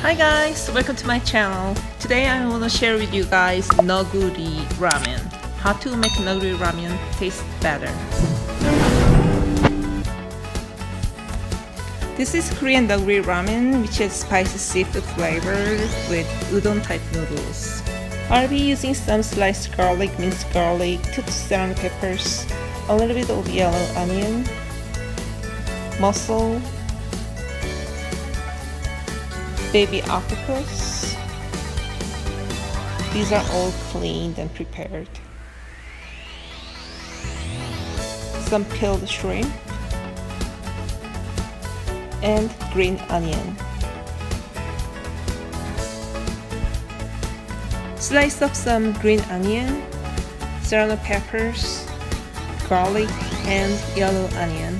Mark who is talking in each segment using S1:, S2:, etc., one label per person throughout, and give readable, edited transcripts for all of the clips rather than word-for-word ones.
S1: Hi guys, welcome to my channel. Today I want to share with you guys Neoguri Ramen. How to make Neoguri Ramen taste better. This is Korean Neoguri Ramen, which is spicy seafood flavor with udon type noodles. I'll be using some sliced garlic, minced garlic, 2 serrano peppers, a little bit of yellow onion, mussel, baby octopus. These are all cleaned and prepared. Some peeled shrimp and green onion. Slice up some green onion, serrano peppers, garlic, and yellow onion.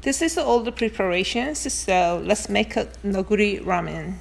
S1: This is all the preparations, so let's make a Neoguri Ramen.